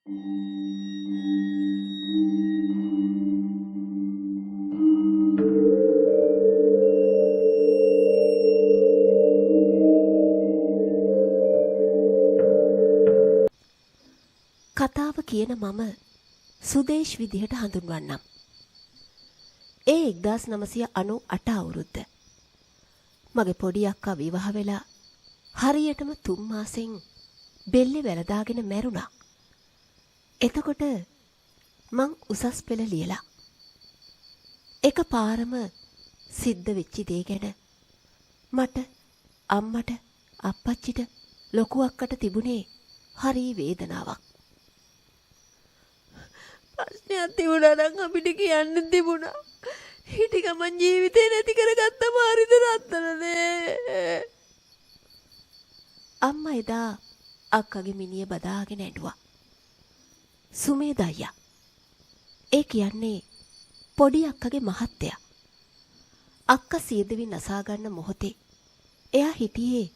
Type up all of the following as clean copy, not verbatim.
කතාව කියන මම සුදේශ් විදිහට හඳුන්වන්නම්. ඒ 1998 අවුරුද්ද. මගේ පොඩි අක්කා විවාහ වෙලා හරියටම 3 මාසෙන් බෙල්ලේ වැලදාගෙන මැරුණා. එතකොට මං උසස් පෙළ ලියලා. එක පාරම සිද්ධ වෙච්ච දේ ගැන මට අම්මට අප්පච්චිට ලොකු අක්කට තිබුණේ හරි වේදනාවක්. ප්‍රශ්නයක් තිබුණා නම් අපිට කියන්න තිබුණා. හිටි ගමන් ජීවිතේ නැති කරගත්තම හරිද රත්තරනේ. අම්මා එදා අක්කගේ මිනිය බදාගෙන ඇඬුවා. සුමේද අයියා. ඒ කියන්නේ පොඩි අක්කගේ මහත්තයා. අක්කා සියදිවි නසා ගන්න මොහොතේ එයා හිටියේ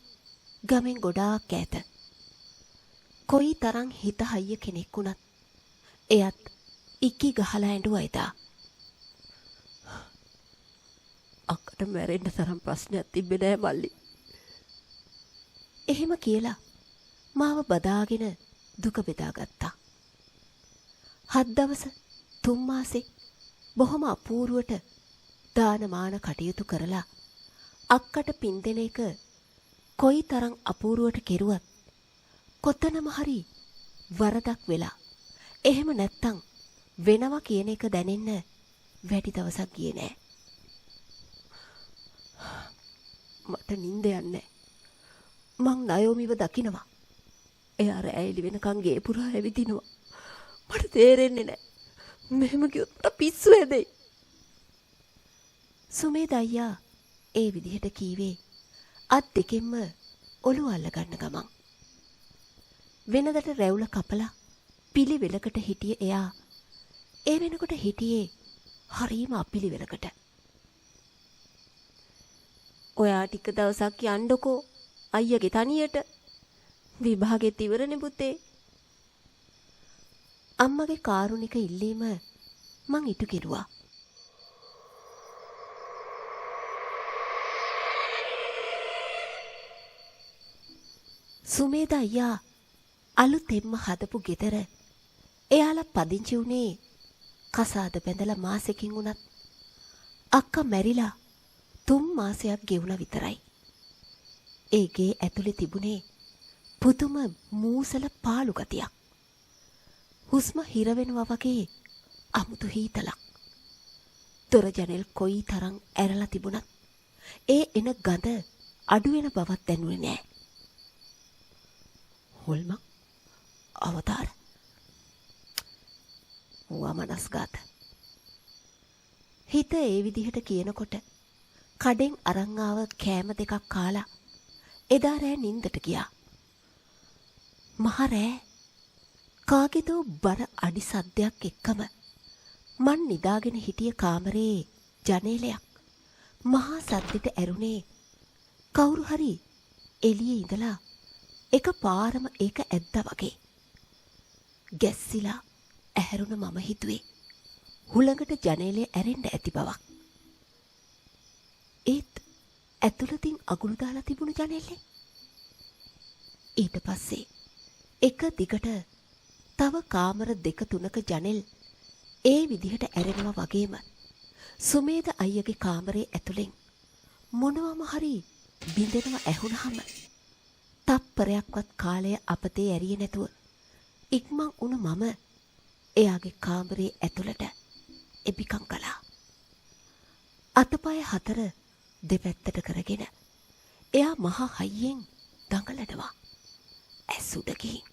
ගමෙන් ගොඩාක් ඈත. කොයි තරම් හිත හයිය කෙනෙක් වුණත් එයත් ඉක්කි ගහලා ඇඬුවා එදා. අක්කට මැරෙන්න තරම් ප්‍රශ්නයක් තිබ්බේ නෑ මල්ලි. එහෙම කියලා මාව බදාගෙන දුක බෙදාගත්තා. 7 දවස 3 මාසේ බොහොම අපූර්වට දානමාන කටයුතු කරලා අක්කට පින් දෙන එක කොයි තරම් අපූර්වට කෙරුවත් කොතනම හරි වරදක් වෙලා එහෙම නැත්තම් වෙනවා කියන එක දැනෙන්න වැඩි දවසක් ගියේ නෑ. මට නිින්ද යන්නේ. මං නයෝමිව දකිනවා. එයා රැයිලි වෙනකන් ගේ පුරා ඇවිදිනවා. මට තේරෙන්නේ නෑ. මෙහෙම කිව්වොත් මට පිස්සු හැදෙයි. සුමේද අයියා ඒ විදිහට කීවේ අත් දෙකෙන්ම ඔළුව අල්ල ගන්න ගමන්. වෙනදට රැවුල කපලා පිළිවෙලකට හිටියේ එයා ඒ වෙනකොට හිටියේ හරීම අපිළිවෙලකට. ඔයා ටික දවසක් යන්නකෝ අයියගේ තනියට. විභාගෙත් ඉවරනේ පුතේ. අම්මගේ කාරුණික ඉල්ලීම මං ඉටු කෙරුවා. සුමේද අයියා අලුතෙන්ම හදපු ගෙදර එයාලා පදිංචි වුණේ කසාද බැඳලා මාසෙකින් වුණත් අක්කා මැරිලා 3 මාසයක් ගෙවුණා විතරයි. ඒ ගේ ඇතුලේ තිබුණේ පුදුම මූසල පාළු ගතියක්. හුස්ම හිර වෙනවා වගේ අමුතු හීතලක්. දොර ජනෙල් කොයි තරම් ඇරලා තිබුණත් ඒ එන ගඳ අඩු වෙන බවක් දැනුනේ නෑ. හොල්මන් අවතාර වමනස්ගත. හිත ඒ විදිහට කියනකොට කඩෙන් අරන් ආව කෑම දෙකක් කාලා එදා රෑ නින්දට ගියා. මහ රෑ කාගේදෝ බර අඩි සද්දයක් එක්කම මන් නිදාගෙන හිටිය කාමරේ ජනේලයක් මහා සද්දෙට ඇරුණේ කවුරු හරි එළියේ ඉඳලා එක පාරම ඒක ඇද්දා වගේ. ගැස්සිලා ඇහැරුණ මම හිතුවේ හුළඟට ජනේලේ ඇරෙන්න ඇති බවක්. ඒත් ඇතුළතින් අගුළු දාලා තිබුණු ජනේලේ. ඊට පස්සේ එක දිගට තව කාමර 2-3ක ජනෙල් ඒ විදිහට ඇරෙනවා වගේම සුමේද අයියගේ කාමරේ ඇතුලෙන් මොනවම හරි බින්දෙනවා ඇහුණාම තප්පරයක්වත් කාලය අපතේ ඇරියේ නැතුව ඉක්මන් වුණ මම එයාගේ කාමරේ ඇතුළට එපිකම් කළා. අතපය 4 දෙපැත්තට කරගෙන එයා මහා හයියෙන් දඟලනවා. ඇස් උඩ ගිහින්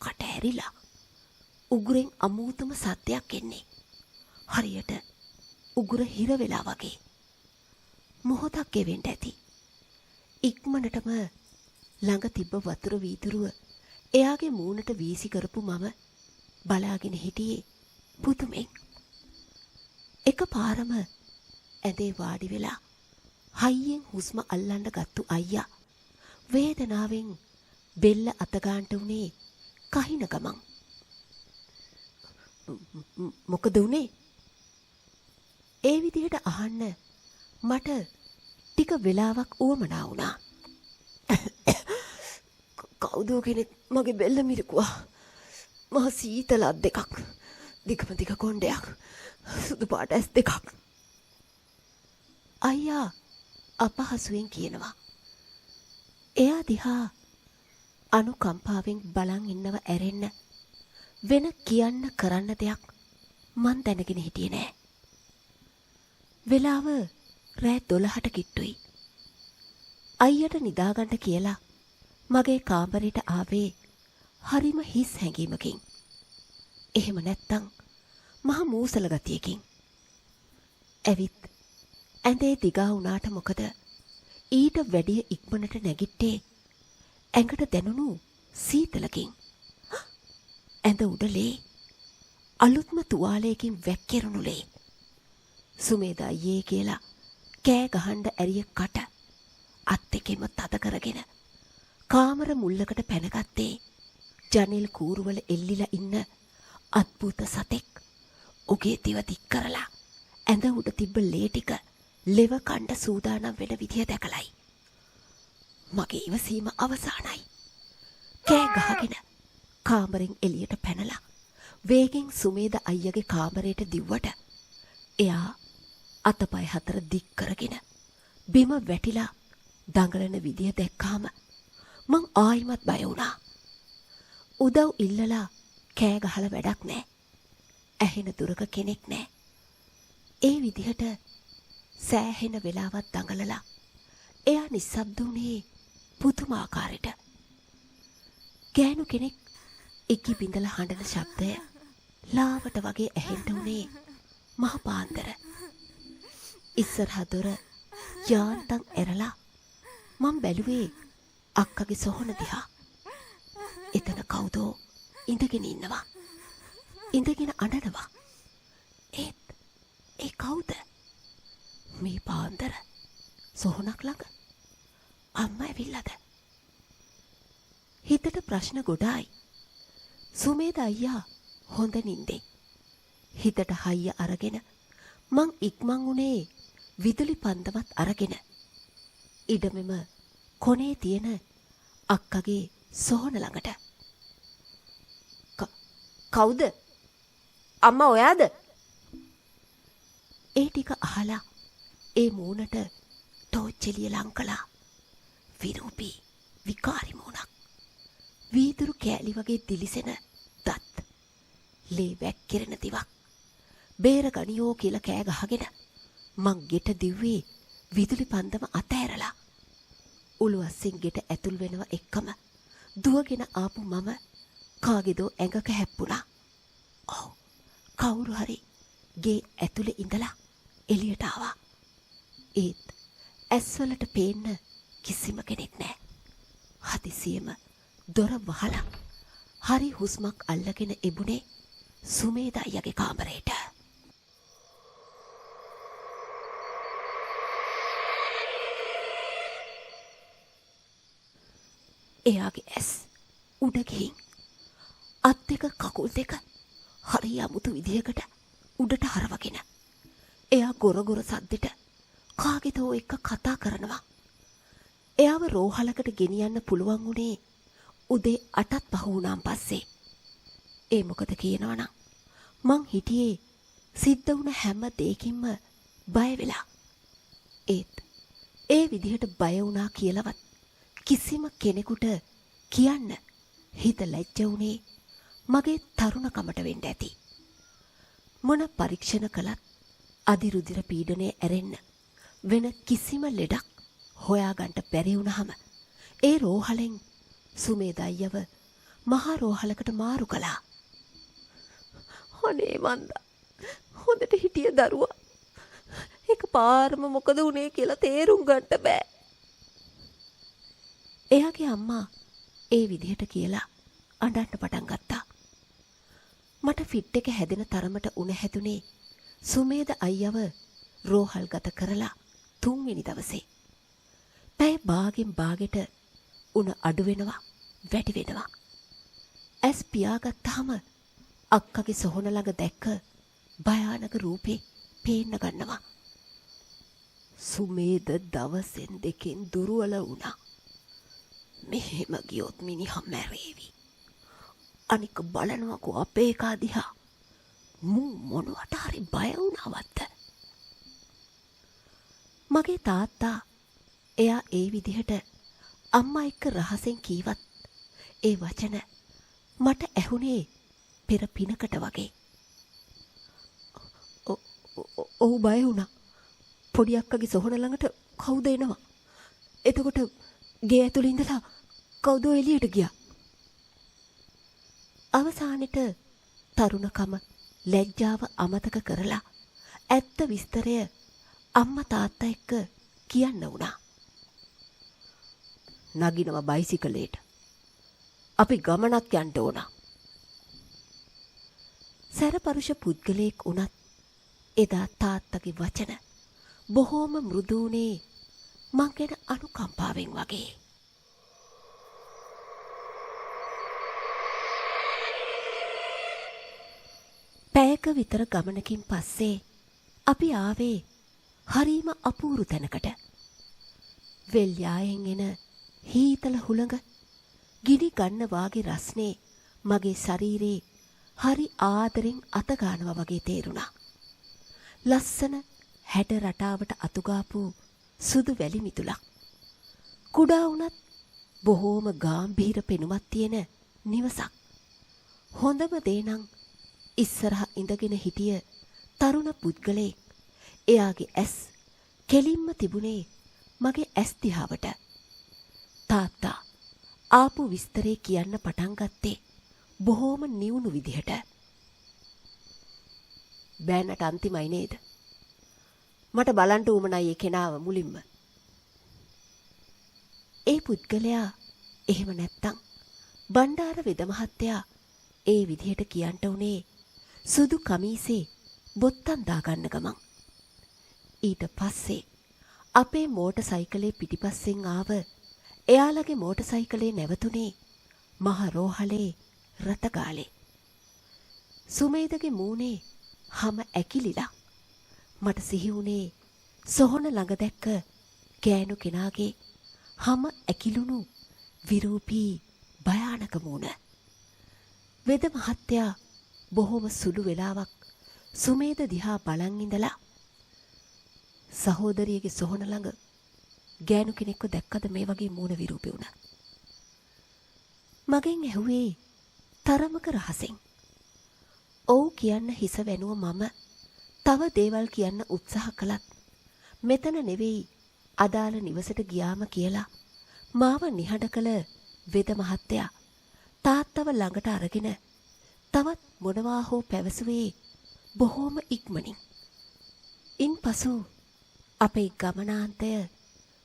කට ඇරිලා උගුරෙන් අමූතම සද්දයක් එන්නේ. හරියට උගුර හිර වෙලා වගේ. මොහොතක් ගෙවෙන්න ඇති. ඉක්මනටම ළඟ තිබ්බ වතුර වීදුරුව එයාගේ මූණට වීසි කරපු මම බලාගෙන හිටියේ පුදුමෙන්. එකපාරම ඇඳේ වාඩි වෙලා හයියෙන් හුස්ම අල්ලන්න ගත්තු අයියා වේදනාවෙන් බෙල්ල අත ගන්නට උනේ කහින ගමන්. මොකද උනේ? ඒ විදිහට අහන්න මට ටික වෙලාවක් උවමනා වුණා. කවුදෝ කෙනෙක් මගේ බෙල්ල මිරිකුවා. මහ සීතල අත් දෙකක්, දිගම දිග කොණ්ඩයක්, සුදු පාට ඇස් දෙකක්. අයියා අපහසුවෙන් කියනවා. එයා දිහා අනුකම්පාවෙන් බලන් ඉන්නව ඇරෙන්න වෙන කියන්න කරන්න දෙයක් මන් දැනගෙන හිටියේ නෑ. වෙලාව රෑ 12ට කිට්ටුයි. අයියට නිදාගන්න කියලා මගේ කාමරයට ආවේ හරිම හිස් හැඟීමකින්. එහෙම නැත්තම් මහ මූසල ගතියකින්. ඇවිත් ඇඳේ දිගා වුණාට මොකද ඊට වැඩිය ඉක්මනට නැගිට්ටේ ඇඟට දැනුණු සීතලකින්. ඇඳ උඩලේ අලුත්ම තුවාලයකින් වැක්කිරුණු ලේ. සුමේද අයියේ කියලා කෑ ගහන්න ඇරිය කට අත් දෙකෙම තද කරගෙන කාමර මුල්ලකට පැනගත්තේ ජනෙල් කූරුවල එල්ලිලා ඉන්න අද්භූත සතෙක්. උගේ දිව දික් කරලා ඇඳ උඩ තිබ්බ ලේ ටික ලෙව කණ්ඩ සූදානම් වෙන විදිය දැකලයි. මගේ ඉවසීම අවසానයි. කෑ ගහගෙන කාමරෙන් එළියට පැනලා වේගෙන් සුමේද අයියගේ කාමරයට දිව්වට එයා අතපය හතර දික් කරගෙන බිම වැටිලා දඟලන විදිය දැක්කාම මං ආයිමත් බය වුණා. උදව් ඉල්ලලා කෑ ගහලා වැඩක් නෑ. ඇහෙන දුරක කෙනෙක් නෑ. ඒ විදිහට සෑහෙන වෙලාවක් දඟලලා එයා නිස්සබ්ද වුණේ පුදුමාකාරයට. ගෑනු කෙනෙක් ඉක්කි බිඳලා හඬන ශබ්දය ලාවට වගේ ඇහෙන්න උනේ මහ පාන්දර. ඉස්සරහා දොර යාන්තම් ඇරලා මං බැලුවේ අක්කගේ සොහොන දිහා. එතන කවුදෝ ඉඳගෙන ඉන්නවා. ඉඳගෙන අඬනවා. ඒ කවුද? මේ පාන්දර සොහොනක් ළඟ අම්මා ඇවිල්ලාද? හිතට ප්‍රශ්න ගොඩායි. සුමේද අයියා හොඳ නින්දේ. හිතට හයිය අරගෙන මං ඉක්මන් උනේ විදුලි පන්දමත් අරගෙන ඉඩමෙම කොනේ තියෙන අක්කගේ සොහොන ළඟට. කවුද? අම්මා ඔයාද? ඒ ටික අහලා ඒ මූණට ටෝච්චෙලිය ලං කළා. විරූපී විකාරි මූණක්. වීදුරු කෑලි වගේ දිලිසෙන දත්. ලේ වැක්කිරෙන දිවක්. බේර ගනියෝ කියලා කෑ ගහගෙන මං ගෙට දිව්වේ විදුලි පන්දම අතෑරලා. උළුවස්සෙන් ගෙට ඇතුල් වෙනව එක්කම දුවගෙන ආපු මම කාගේදෝ ඇඟක හැප්පුණා. ඔව්, කවුරු හරි ගේ ඇතුලේ ඉඳලා එළියට ආවා. ඒත් ඇස්වලට පේන්න කිසිම කෙනෙක් නෑ. හදිසියෙම දොර වහලා හරි හුස්මක් අල්ලගෙන එබුනේ සුමේද අයියගේ කාමරේට. එයාගේ ඇස් උඩ ගිහින් අත් දෙක කකුල් දෙක හරි අමුතු විදියකට උඩට හරවගෙන එයා ගොරගොර සද්දෙට කාගෙදෝ එක්ක කතා කරනවා. එයාව රෝහලකට ගෙනියන්න පුළුවන් වුණේ උදේ 8ත් පහ වුණාන් පස්සේ. ඒ මොකද කියනවනම් මං හිටියේ සිද්ධ වුණ හැම දෙයකින්ම බය වෙලා. ඒත් ඒ විදිහට බය වුණා කියලාවත් කිසිම කෙනෙකුට කියන්න හිත ලැජ්ජ වුණේ මගේ තරුණකමට වෙන්න ඇති. මොන පරීක්ෂණ කළත් අදිරුධිර පීඩනය ඇරෙන්න වෙන කිසිම ලෙඩක් හොයාගන්න බැරි වුණාම ඒ රෝහලෙන් සුමේද අයියව මහා රෝහලකට මාරු කළා. අනේ මන්දා, හොඳට හිටිය දරුවා එකපාරම මොකද වුනේ කියලා තේරුම් ගන්න බෑ. එයාගේ අම්මා ඒ විදිහට කියලා අඬන්න පටන් ගත්තා. මට ෆිට් එක හැදෙන තරමට උණ හැදුනේ සුමේද අයියව රෝහල් ගත කරලා 3 වෙනි දවසේ. පැය භාගෙන් භාගෙට උණ අඩු වෙනවා වැඩි වෙනවා. ඇස් පියාගත්තාම අක්කගේ සොහොන ළඟ දැක්ක භයානක රූපේ පේන්න ගන්නවා. සුමේද දවසෙන් දෙකෙන් දුර්වල වුණා. මෙහෙම ගියොත් මිනිහා මැරේවි. අනික බලනවකෝ අපේ එකා දිහා. මූ මොනවට හරි බය වුණාවත්ද? මගේ තාත්තා එයා ඒ විදිහට අම්මා එක්ක රහසෙන් කීවත් ඒ වචන මට ඇහුනේ පෙර පිනකට වගේ. ඔව් බය වුණා. පොඩි අක්කගේ සොහන ළඟට කවුද එනවා? එතකොට ගේ ඇතුළේ ඉඳලා කවුද එළියට ගියා? අවසානෙට තරුණකම ලැජ්ජාව අමතක කරලා ඇත්ත විස්තරය අම්මා තාත්තා එක්ක කියන්න වුණා. නගිනවා බයිසිකලේට. අපි ගමනක් යන්න ඕන. සැරපරුෂ පුද්ගලයෙක් වුණත් එදා තාත්තගේ වචන බොහෝම මෘදුුනේ මං ගැන අනුකම්පාවෙන් වගේ. පැයක විතර ගමනකින් පස්සේ අපි ආවේ හරීම අපූරු තැනකට. වෙල්යායෙන් එන හීතල හුළඟ ගිනි ගන්න වාගේ රස්නේ මගේ ශරීරේ හරි ආදරෙන් අතගානවා වගේ තේරුණා. ලස්සන හැඩ රටාවට අතුගාපු සුදු වැලි මිතුලක්. කුඩා වුණත් බොහෝම ගාම්භීර පෙනුමක් තියෙන නිවසක්. හොඳම දේ නම් ඉස්සරහ ඉඳගෙන හිටිය තරුණ පුද්ගලයෙක්. එයාගේ ඇස් කෙලින්ම තිබුණේ මගේ ඇස් දිහාවට. තාත්තා ආපු විස්තරේ කියන්න පටන් ගත්තේ බොහෝම නිවුණු විදිහට. බෑනට අන්තිමයි නේද? මට බලන්න උමනයි ඒ කෙනාව මුලින්ම. ඒ පුද්ගලයා එහෙම නැත්තම් බණ්ඩාර වෙද මහත්තයා ඒ විදිහට කියන්න උනේ සුදු කමීසේ බොත්තම් දාගන්න ගමන්. ඊට පස්සේ අපේ මෝටර් සයිකලේ පිටිපස්සෙන් ආව එයාලගේ මෝටර් සයිකලේ නැවතුනේ මහ රෝහලේ රතගාලේ. සුමේදගේ මූණේ හැම ඇකිලිලා. මට සිහි වුණේ සොහොන ළඟ දැක්ක ගෑනු කෙනාගේ හැම ඇකිලුණු විරූපී භයානක මූණ. වෙද මහත්තයා බොහොම සුළු වෙලාවක් සුමේද දිහා බලන් ඉඳලා සහෝදරියගේ සොහොන ළඟ ගෑනු කෙනෙක්ව දැක්කද මේ වගේ මූණ විරූපී වුණා? මගෙන් ඇහුවේ තරමක රහසෙන්. ඔව් කියන්න හිස වැනුව මම තව දේවල් කියන්න උත්සාහ කළත් මෙතන නෙවෙයි අදාළ නිවසට ගියාම කියලා මාව නිහඬ කළ වෙද මහත්තයා තාත්තව ළඟට අරගෙන තවත් මොනවා හෝ පැවසුවේ බොහෝම ඉක්මනින්. ඉන්පසු අපේ ගමනාන්තය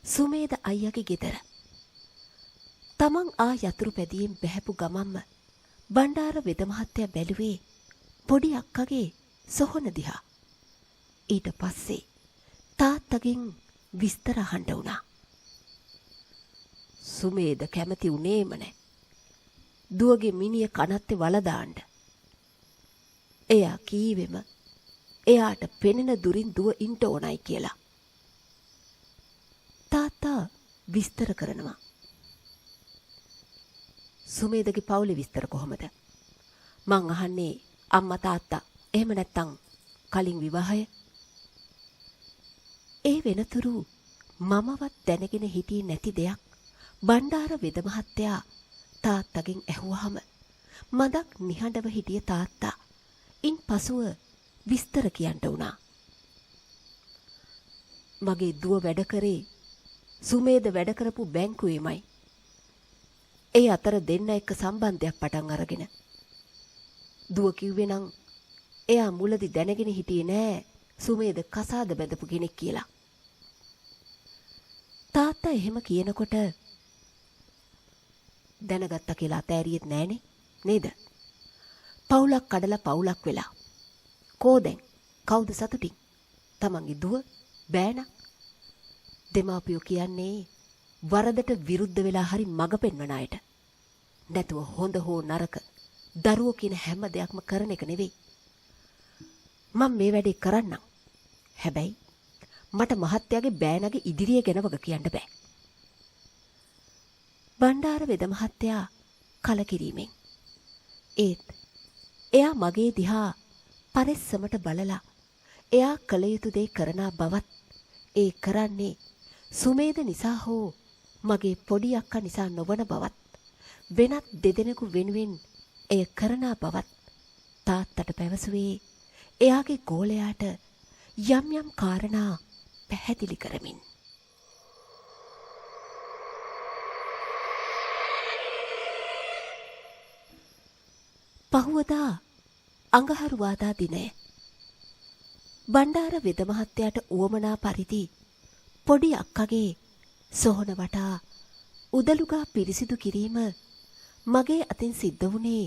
සුමේද අයියාගේ ගෙදර. තමන් ආ යතුරු පැදියෙන් බැහැපු ගමම්ම බණ්ඩාර වෙද මහත්තයා බැලුවේ පොඩි අක්කගේ සොහොන දිහා. ඊට පස්සේ තාත්තගෙන් විස්තර අහන්න වුණා. සුමේද කැමති උනේම නෑ දුවගේ මිනිය කනත්තේ වල දාන්න. එයා කීවෙම එයාට පෙනෙන දුරින් දුව ඉන්න ඕනයි කියලා. තාත්තා විස්තර කරනවා. සුමේදගේ පවුලේ විස්තර කොහොමද? මං අහන්නේ අම්මා තාත්තා එහෙම නැත්තම් කලින් විවාහය? ඒ වෙනතුරු මමවත් දැනගෙන හිටියේ නැති දෙයක් බණ්ඩාර වෙද මහත්තයා තාත්තගෙන් ඇහුවාම මදක් නිහඬව හිටිය තාත්තා ඉන් පසුව විස්තර කියන්න වුණා. මගේ දුව වැඩ කරේ සුමේද වැඩ කරපු බැංකුවේමයි. ඒ අතර දෙන්න එක්ක සම්බන්ධයක් පටන් අරගෙන. දුව කිව්වේ නම් එයා මුලදී දැනගෙන හිටියේ නෑ සුමේද කසාද බැඳපු කෙනෙක් කියලා. තාත්තා එහෙම කියනකොට දැනගත්තා කියලා අතෑරියෙත් නෑනේ නේද? පවුලක් කඩලා පවුලක් වෙලා. කෝදෙන් කවුද සතුටින්? තමන්ගේ දුව බෑනා. දෙමාපියෝ කියන්නේ වරදට විරුද්ධ වෙලා හරි මඟ පෙන්වන අයට. නැතුව හොඳ හෝ නරක දරුවෝ කියන හැම දෙයක්ම කරන එක නෙවෙයි. මම මේ වැඩේ කරන්නම්. හැබැයි මට මහත්තයාගේ බෑනගේ ඉදිරිය ගැන වග කියන්න බෑ. බණ්ඩාර වෙද මහත්තයා කලකිරීමෙන්. ඒත් එයා මගේ දිහා පරිස්සමට බලලා එයා කළ යුතු දේ කරන බවත් ඒ කරන්නේ සුමේද නිසා හෝ මගේ පොඩි අක්කා නිසා නොවන බවත් වෙනත් දෙදෙනෙකු වෙනුවෙන් එය කරන බවත් තාත්තට පැවසුවේ එයාගේ ගෝලයාට යම් යම් කාරණා පැහැදිලි කරමින්. පහුවදා අඟහරුවාදා දිනය බණ්ඩාර වෙද මහත්තයාට උවමනා පරිදි පොඩි අක්කගේ සොහොන වටා උදළුගා පිරිසිදු කිරීම මගේ අතින් සිද්ධ වුණේ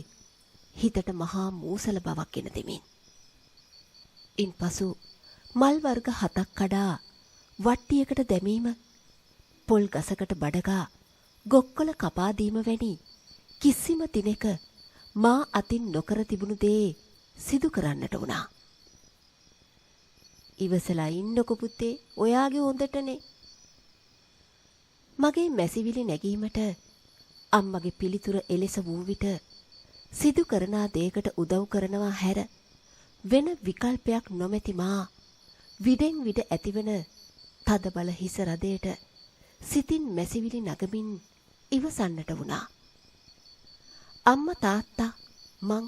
හිතට මහා මූසල බවක් ගෙන දෙමින්. ඉන්පසු මල් වර්ග 7ක් කඩා වට්ටියකට දැමීම, පොල් ගසකට බඩගා ගොක්කොල කපා දීම වැනි කිසිම දිනක මා අතින් නොකර තිබුණු දේ සිදු කරන්නට වුණා. ඉවසලා ඉන්නකො පුතේ, ඔයාගේ හොඳටනේ. මගේ මැසිවිලි නැගීමට අම්මගේ පිළිතුර එලෙස වූ විට සිදු කරන දේකට උදව් කරනවා හැර වෙන විකල්පයක් නොමැති මා විඩෙන් විඩ ඇතිවන තදබල හිස රදයට සිතින් මැසිවිලි නගමින් ඉවසන්නට වුණා. අම්මා තාත්තා මං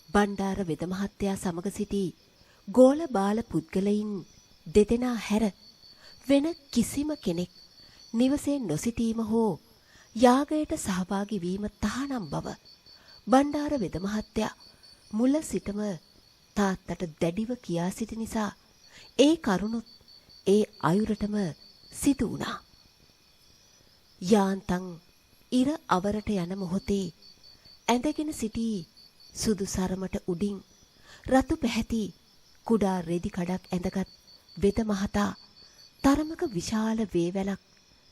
බණ්ඩාර වෙද මහත්තයා සමග සිටි ගෝල බාල පුද්ගලයින් දෙදෙනා හැර වෙන කිසිම කෙනෙක් නිවසේ නොසිටීම හෝ යාගයට සහභාගී වීම තහනම් බව බණ්ඩාර වෙද මහත්තයා මුල සිටම තාත්තට දැඩිව කියා සිටි නිසා ඒ කරුණුත් ඒ අයුරටම සිදු වුණා. යාන්තම් ඉර අවරට යන මොහොතේ ඇඳගෙන සිටි සුදු සරමට උඩින් රතු පැහැති කුඩා රෙදි කඩක් ඇඳගත් වෙද මහතා තරමක විශාල වේවැලක්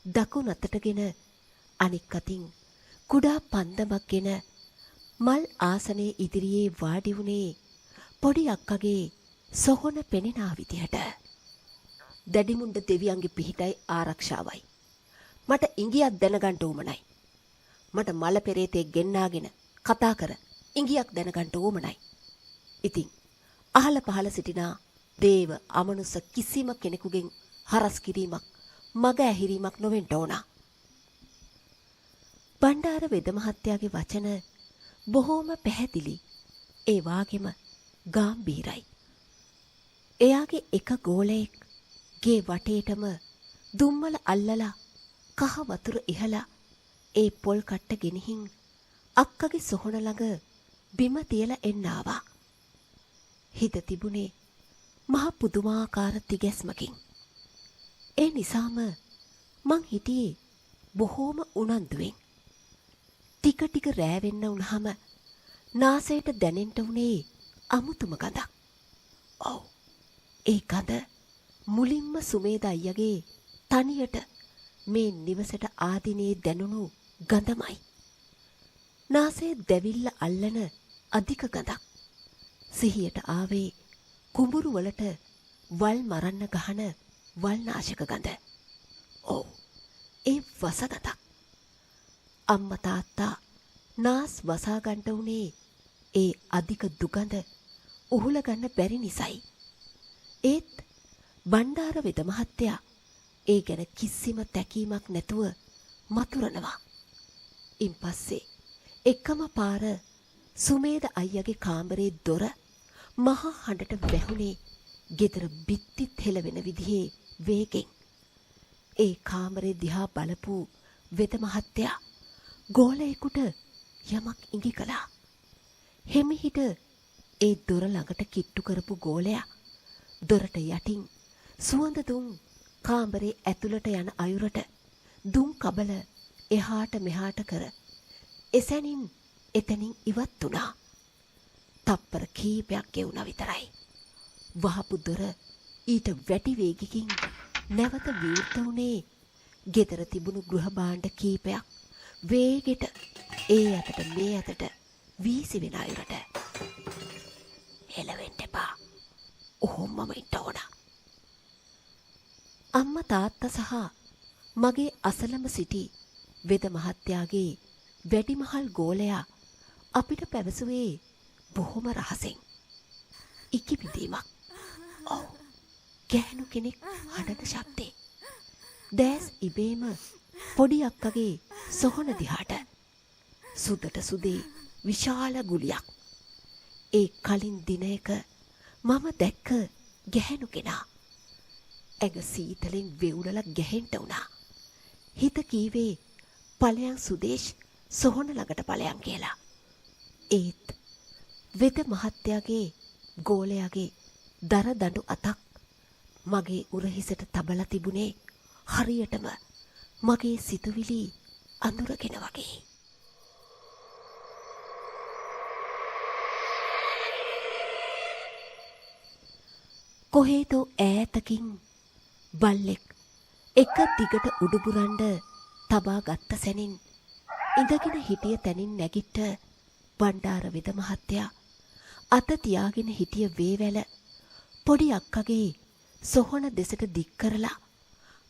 දකුණු අතටගෙන අනික් අතින් කුඩා පන්දමක්ගෙන මල් ආසනයේ ඉදිරියේ වාඩි වුණේ පොඩි අක්කගේ සොහොන පෙනෙනා විදිහට. දැඩිමුණ්ඩ දෙවියන්ගේ පිහිටයි ආරක්ෂාවයි. මට ඉංගියක් දැනගන්න ඕමනයි. මට මල පෙරේතෙක් ගෙන්නාගෙන කතා කර ඉංගියක් දැනගන්න ඕමනයි. ඉතින් අහල පහල සිටිනා දේව අමනුස්ස කිසිම කෙනෙකුගෙන් හරස් කිරීමක් මග ඇහිරීමක් නොවෙන්න ඕන. බණ්ඩාර වෙද මහත්තයාගේ වචන බොහෝම පැහැදිලි, ඒ වාගෙම ගාම්භීරයි. එයාගේ එක ගෝලයෙක් ගේ වටේටම දුම්මල අල්ලලා කහ වතුර ඉහලා ඒ පොල් කට්ට ගෙනihin අක්කගේ සොහොන ළඟ බිම තියලා එන්න ආවා. හිත තිබුණේ මහ පුදුමාකාර තිගැස්මකින්. ඒ නිසාම මං හිටියේ බොහෝම උනන්දුවෙන්. ටික ටික රෑ වෙන්න වුණාම නාසයට දැනෙන්න උනේ අමුතුම ගඳක්. ඔව්, ඒ ගඳ මුලින්ම සුමේද අයියගේ තනියට මේ නිවසට ආදිනේ දැනුණු ගඳමයි. නාසයේ දැවිල්ල අල්ලන අධික ගඳක්. සිහියට ආවේ කුඹුරු වලට වල් මරන්න ගහන වල් නාශක ගඳ. ඔව්, ඒ වස ගඳක්. අම්මා තාත්තා නාස් වසා ගන්න උනේ ඒ අධික දුගඳ උහුල ගන්න බැරි නිසයි. ඒත් බණ්ඩාර වෙද මහත්තයා ඒ ගැන කිසිම තැකීමක් නැතුව මතුරනවා. ඉන්පස්සේ එකම පාර සුමේද අයියගේ කාමරේ දොර මහා හඬට වැහුනේ ගෙදර බිත්තිත් හෙලවෙන විදිහේ වේගෙන්. ඒ කාමරේ දිහා බලපු වෙද මහත්තයා ගෝලයෙකුට යමක් ඉඟි කළා. හෙමිහිට ඒ දොර ළඟට කිට්ටු කරපු ගෝලයා දොරට යටින් සුවඳ දුම් කාමරේ ඇතුළට යන අයුරට දුම් කබල එහාට මෙහාට කර එසැනින් එතනින් ඉවත් වුණා. තප්පර කීපයක් ගෙවුණා විතරයි. වහපු දොර ඊට වැඩි වේගකින් නැවත විවෘත වුණේ ගෙදර තිබුණු ගෘහ භාණ්ඩ කීපයක් වේගෙට ඒ අතට මේ අතට වීසි වෙන අයුරට. එළවෙන්න එපා. ඔහොමම ඉන්න ඕන. අම්මා තාත්තා සහ මගේ අසලම සිටි වෙද මහත්තයාගේ වැඩිමහල් ගෝලයා අපිට පැවසුවේ බොහොම රහසෙන්. ඉකිබිඳීමක්. ඔව්. ගැහණු කෙනෙක් හඬන ශබ්දේ. දැස් ඉබේම පොඩි අක්කගේ සොහන දිහාට. සුදට සුදේ විශාල ගුලියක්. ඒ කලින් දිනයක මම දැක්ක ගැහණු කෙනා. ඇඟ සීතලෙන් වෙවුලලා ගැහෙන්න වුණා. හිත කීවේ ඵලයන් සුදේශ් සොහන ළඟට ඵලයන් කියලා. ඒත් වෙද මහත්තයාගේ ගෝලයාගේ දර දඬු අතක් මගේ උරහිසට තබලා තිබුණේ හරියටම මගේ සිතුවිලි අඳුරගෙන වගේ. කොහේදෝ ඈතකින් බල්ලෙක් එක දිගට උඩුබුරන්ඩ තබා ගත්ත සැනින් ඉඳගෙන හිටිය තැනින් නැගිට්ට බණ්ඩාර වෙද මහත්තයා අත තියාගෙන හිටිය වේවැල පොඩි අක්කගේ සොහොන දෙසට දික් කරලා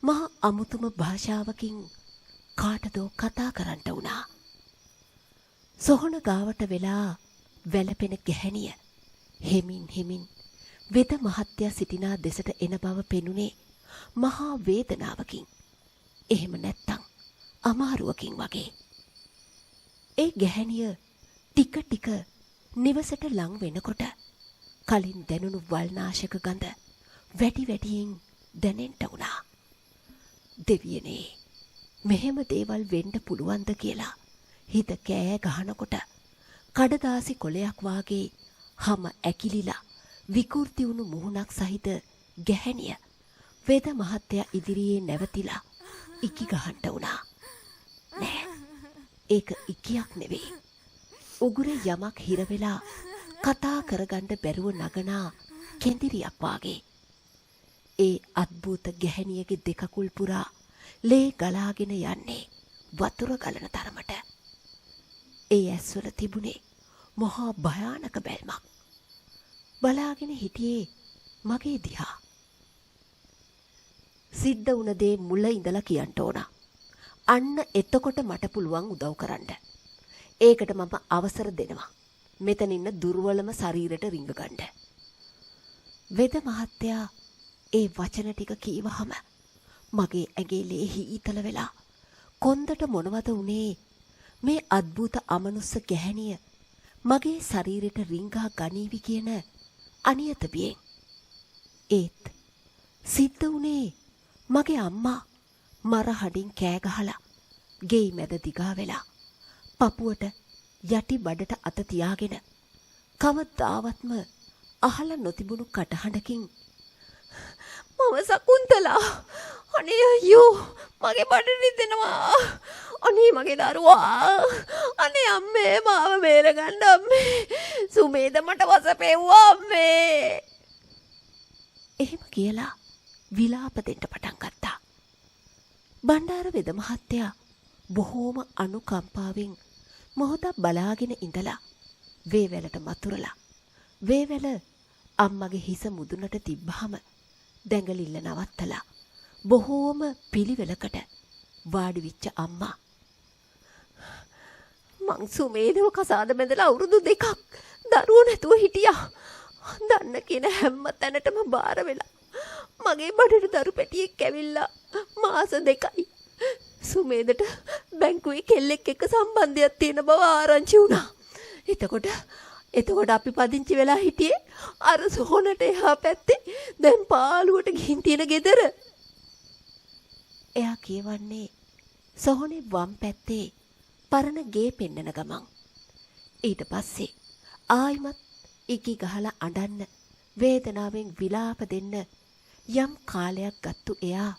මහ අමුතුම භාෂාවකින් කාටදෝ කතා කරන්නට වුණා. සොහොන ගාවට වෙලා වැළපෙන ගැහැණිය හෙමින් වෙද මහත්තයා සිටිනා දෙසට එන බව පෙනුනේ මහා වේදනාවකින්. එහෙම නැත්තම් අමාරුවකින් වගේ. ඒ ගැහැණිය ටික ටික නිවසට ලං වෙනකොට කලින් දැනුණු වල්නාශක ගඳ වැඩි වැඩියෙන් දැනෙන්න වුණා. දෙවියනේ මෙහෙම දේවල් වෙන්න පුළුවන්ද කියලා හිත කෑ ගහනකොට කඩදාසි කොලයක් වාගේ හැම ඇකිලිලා විකෘති වුණු මුහුණක් සහිත ගැහැණිය වේද මහත්තයා ඉදිරියේ නැවතිලා ඉකි ගහන්න වුණා. නෑ, ඒක ඉකියක් නෙවෙයි. උගුර යමක් හිර වෙලා කතා කරගන්න බැරුව නගනා කෙඳිරියක් වාගේ. ඒ අද්භූත ගැහැණියගේ දෙකකුල් පුරා ලේ ගලාගෙන යන්නේ වතුර ගලන තරමට. ඒ ඇස්වල තිබුණේ මහා භයානක බැල්මක්. බලාගෙන හිටියේ මගේ දිහා. සිද්ධ වුණ දේ මුල ඉඳලා කියන්න ඕන. අන්න එතකොට මට පුළුවන් උදව් කරන්න. ඒකට මම අවසර දෙනවා. මෙතන ඉන්න දුර්වලම ශරීරයට රිංග ගන්න. වෙද මහත්තයා ඒ වචන ටික කීවහම මගේ ඇඟේ ලේ හීතල වෙලා කොන්දට මොනවද උනේ මේ අద్భుත අමනුස්ස ගැහැණිය මගේ ශරීරයට රිංගා ගනීවි කියන අනියත බියෙන්. ඒත් සිද්ධ උනේ මගේ අම්මා මර හඩින් කෑ ගහලා ගෙයි මැද දිගා වෙලා පපුවට යටි බඩට අත තියාගෙන කවදාවත්ම අහලා නොතිබුණු කටහඬකින් මම සකුන්තලා අනේ අයියෝ මගේ බඩ රිදෙනවා අනේ මගේ දරුවා අනේ අම්මේ මාව බේරගන්න අම්මේ සුමේද මට වසපෙව්වා අම්මේ එහෙම කියලා විලාප දෙන්න පටන් ගත්තා. බණ්ඩාර වෙද මහත්තයා බොහෝම අනුකම්පාවෙන් මොහොතක් බලාගෙන ඉඳලා වේවැලට මතුරලා වේවැල අම්මගේ හිස මුදුනට තිබ්බහම දැඟලිල්ල නවත්තලා බොහෝම පිළිවෙලකට වාඩි වෙච්ච අම්මා මං සුමේදව කසාද බැඳලා අවුරුදු 2ක් දරුවෝ නැතුව හිටියා. දන්න කියන හැම තැනටම බාර වෙලා මගේ බඩට දරු පැටියෙක් ඇවිල්ලා මාස 2යි සුමේදට බැංකුවේ කෙල්ලෙක් එක්ක සම්බන්ධයක් තියෙන බව ආරංචි වුණා. එතකොට අපි පදිංචි වෙලා හිටියේ අර සොහොනට එහා පැත්තේ දැන් පාළුවට ගිහින් තියෙන ගෙදර. එයා කියවන්නේ සොහොනේ වම් පැත්තේ පරණ ගේ පෙන්නන ගමන්. ඊට පස්සේ ආයිමත් ඉකි ගහලා අඬන්න වේදනාවෙන් විලාප දෙන්න යම් කාලයක් ගත්තු එයා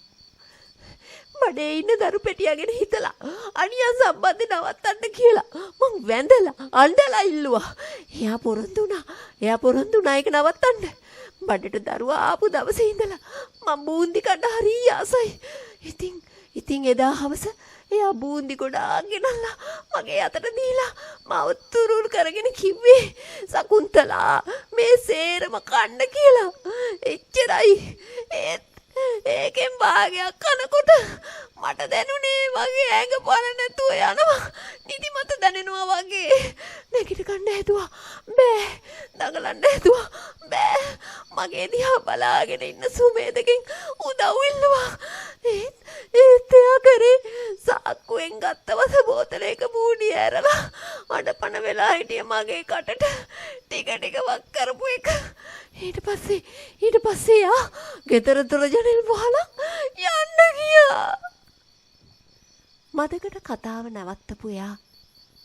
බඩේ ඉන්න දරු පෙටියගෙන හිතලා අනියා සම්බන්ධය නවත්තන්න කියලා මං වැඳලා අඬලා ඉල්ලුවා. එයා පොරොන්දු වුණා ඒක නවත්තන්න. බඩට දරුවා ආපු දවසේ ඉඳලා මං බූන්දි කන්න හරි ආසයි. ඉතින් එදා හවස එයා බූන්දි ගොඩාක් ගෙනල්ලා මගේ අතට දීලා මාව තුරුල් කරගෙන කිව්වේ සකුන්තලා මේ සේරම කන්න කියලා. එච්චරයි. ඒකෙන් භාගයක් කනකොට මට දැනුනේ වගේ ඇඟ පණ නැතුව යනවා. නිදිමත දැනෙනවා වගේ. නැගිට ගන්න හැදුවා. බෑ. දඟලන්න හැදුවා. බෑ. මගේ දිහා බලාගෙන ඉන්න සුමේදගෙන් උදව් ඉල්ලුවා. ඒත් එයා කරේ සාක්කුවෙන් ගත්ත වස බෝතලයක මූණිය ඇරලා අඩපණ වෙලා හිටිය මගේ කටට ටික ටික වක් කරපු එක. ඊට පස්සේ යා ගෙදර දොර ජනෙල් වහලා යන්න ගියා. මදකට කතාව නවත්තපු එයා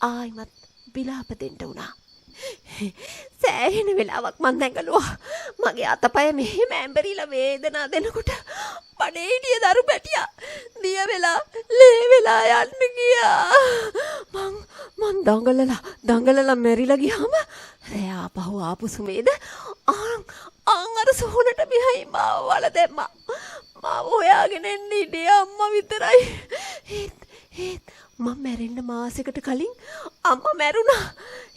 ආයිමත් විලාප දෙන්න උනා. සෑහෙන වෙලාවක් මං දැඟලුවා. මගේ අතපය මෙහෙම ඇඹරිලා වේදනාව දෙනකොට බඩේ හිටිය දරු පැටියා දිය වෙලා ලේ වෙලා යන්න ගියා. මං දඟලලා මැරිලා ගියාම එයා පහුව ආපු සුමේද අර සෝනට මෙහි මාව වල දැම්මා. මාව හොයාගෙන එන්න ඉන්නේ අම්මා විතරයි. ඒත් මම මැරෙන්න මාසෙකට කලින් අම්මා මැරුණා.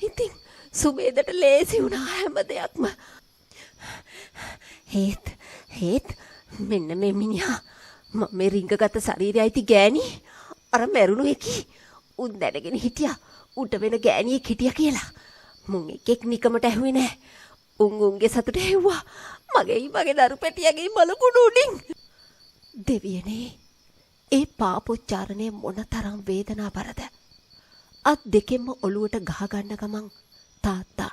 ඉතින් සුමේදට ලේසි වුණා හැම දෙයක්ම. ඒත් මෙන්න මේ මිනිහා මේ රිංගගත ශරීරය ඇති ගෑණි අර මැරුණු එකි උන් දැනගෙන හිටියා උට වෙන ගෑණියෙක් හිටියා කියලා. මුන් එකෙක් නිකමට ඇහුවේ නෑ. උන්ගේ සතුට ඇහුවා. මගේ දරු පැටියගේ මලකුණු උඩින්. දෙවියනේ ඒ පාපොච්චාරණය මොනතරම් වේදනාවරද. අත් දෙකෙන්ම ඔළුවට ගහ ගන්න ගමන් තාත්තා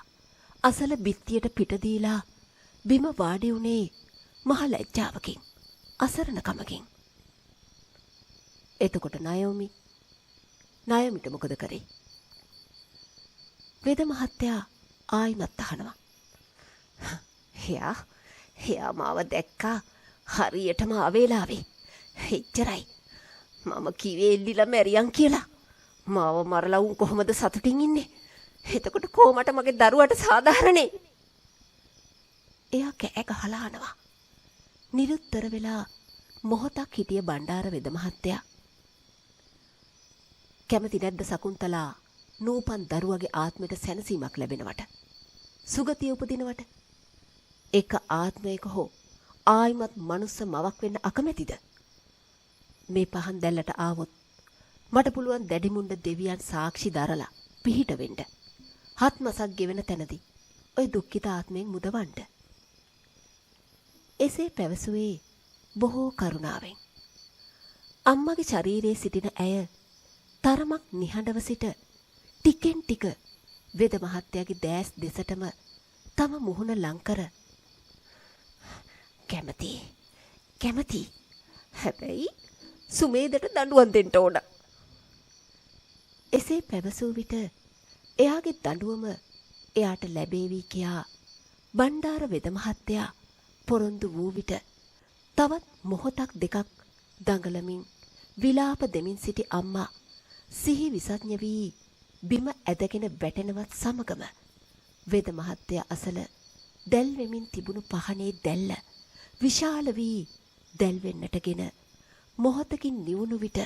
අසල බිත්තියට පිට දීලා බිම වාඩි උනේ මහ ලැජ්ජාවකින් අසරණකමකින්. එතකොට නයොමිට මොකද කරේ? වේද මහත්තයා ආයිමත් අහනවා. එයා මාව දැක්කා හරියටම අවේලාවේ. එච්චරයි. මම කිව්වේ එල්ලිලා මැරියන් කියලා. මාව මරලා උන් කොහොමද සතුටින් ඉන්නේ? එතකොට කොහමද මගේ දරුවට සාධාරණේ? එයා කෑ ගහලා අනවා. නිරුත්තර වෙලා මොහොතක් හිටිය බණ්ඩාර වෙද මහත්තයා. කැමති නැද්ද සකුන්තලා නූපන් දරුවගේ ආත්මයට සැනසීමක් ලැබෙනවට? සුගතිය උපදිනවට? එක ආත්මයක හෝ ආයිමත් මනුස්ස මවක් වෙන්න අකමැතිද? මේ පහන් දැල්ලට ආවොත් මට පුළුවන් දැඩිමුණ්ඩ දෙවියන් සාක්ෂි දරලා පිහිට වෙන්න. හත් මසක් ගෙවෙන තැනදී ඔය දුක්ඛිත ආත්මයෙන් මුදවන්න. එසේ පැවසුවේ බොහෝ කරුණාවෙන්. අම්මගේ ශරීරයේ සිටින ඇය තරමක් නිහඬව සිට ටිකෙන් ටික වෙද මහත්තයාගේ දෑස් දෙසටම තම මුහුණ ලංකර කැමති. හැබැයි සුමේදට දඬුවම් දෙන්න ඕන. එසේ පැවසූ විට එයාගේ දඬුවම එයාට ලැබේවි කියා බණ්ඩාර වෙද මහත්තයා පොරොන්දු වූ විට තවත් මොහොතක් දෙකක් දඟලමින් විලාප දෙමින් සිටි අම්මා සිහි විසඥ වී බිම ඇදගෙන වැටෙනවත් සමගම වෙද මහත්තයා අසල දැල් වෙමින් තිබුණු පහනේ දැල්ල විශාල වී දැල් වෙන්නටගෙන මොහොතකින් නිවුණු විට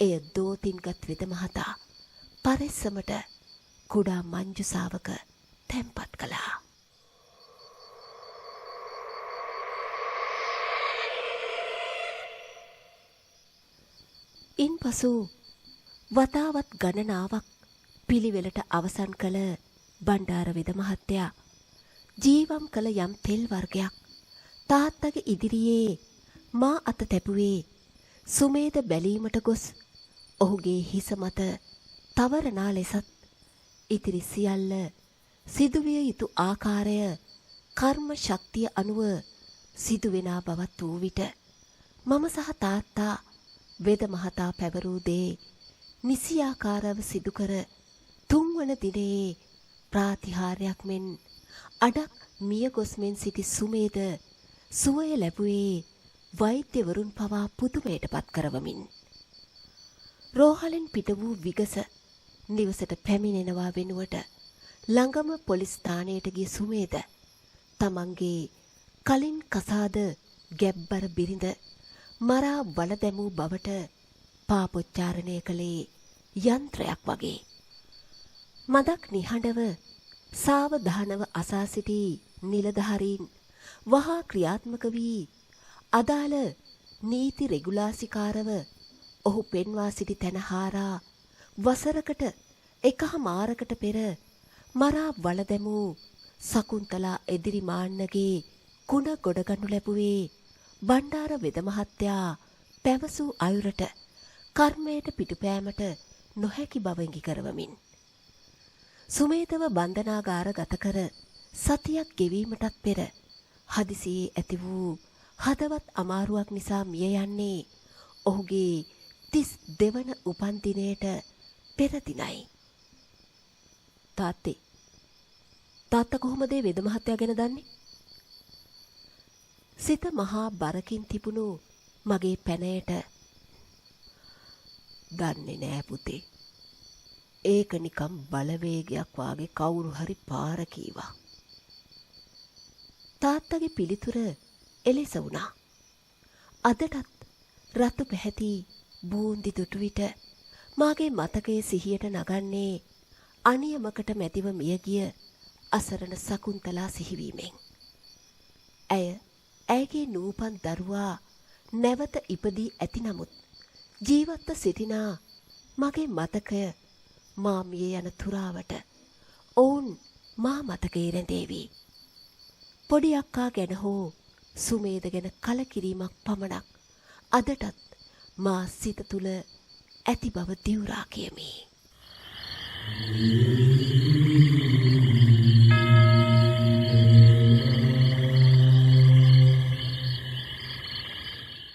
එය දෝතින්ගත් වෙද මහතා පරිස්සමට කුඩා මංජුසාවක තැන්පත් කළා. ඉන්පසු වතාවත් ගණනාවක් පිළිවෙලට අවසන් කළ බණ්ඩාර වෙද මහත්තයා ජීවම් කළ යම් තෙල් වර්ගයක් තාත්තගේ ඉදිරියේ මා අත තැබුවේ සුමේද බැලීමට ගොස් ඔහුගේ හිස මත තවරනා ලෙසත් ඉතිරි සියල්ල සිදුවිය යුතු ආකාරය කර්ම ශක්තිය අනුව සිදුවෙනා බවත් වූ විට මම සහ තාත්තා වෙද මහතා පැවරූ දේ නිසියාකාරව සිදු කර තුන්වන දිනේ ප්‍රාතිහාර්යයක් මෙන් අඩක් මිය ගොස් මෙන් සිටි සුමේද සුවය ලැබුවේ වෛද්‍යවරුන් පවා පුදුමයට පත් කරවමින්. රෝහලෙන් පිට වූ විගස නිවසට පැමිණෙනවා වෙනුවට ළඟම පොලිස් ස්ථානයට ගිය සුමේද තමන්ගේ කලින් කසාද ගැබ්බර බිරිඳ මරා වල දැමූ බවට පාපොච්චාරණය කළේ යන්ත්‍රයක් වගේ. මදක් නිහඬව සාවධානව අසා සිටි නිලධාරීන් වහා ක්‍රියාත්මක වී අදාළ නීති රෙගුලාසිකාරව ඔහු පෙන්වා සිටි තැන හාරා වසරකට එකහමාරකට පෙර මරා වල දැමූ සකුන්තලා එදිරි මාන්නගේ කුණ ගොඩගනු ලැබුවේ බණ්ඩාර වෙද මහත්තයා පැවසූ අයුරට කර්මයට පිටුපෑමට නොහැකි බව ඉඟි කරවමින් සුමේධව බන්ධනාගාර ගත කර සතියක් ගෙවීමටත් පෙර හදිසියේ ඇති වූ හදවත් අමාරුවක් නිසා මිය යන්නේ ඔහුගේ 32 වන උපන්දිනයට පෙර දිනයි. තාත්තා කොහොමද වෙද මහත්තයා ගැන දන්නේ? සිත මහා බරකින් තිබුණු මගේ පැනයට දන්නේ නෑ පුතේ. ඒක නිකම් බලවේගයක් වාගේ කවුරු හරි පාර කීවා. තාත්තගේ පිළිතුර එලෙස වුණා. අදටත් රතු පැහැති බූන්දි දුටු විට මාගේ මතකයේ සිහියට නගන්නේ අනියමකට මැදිව මියගිය අසරණ සකුන්තලා සිහිවීමෙන්. ඇයගේ නූපන් දරුවා නැවත ඉපදී ඇති නමුත් ජීවත්ව සිටිනා මගේ මතකය මා මිය යන තුරාවට ඔවුන් මා මතකයේ රැඳේවි. පොඩි අක්කා ගැන හෝ සුමේද ගැන කලකිරීමක් පමණක් අදටත් මා සිත තුළ ඇති බව දිවුරා කියමි.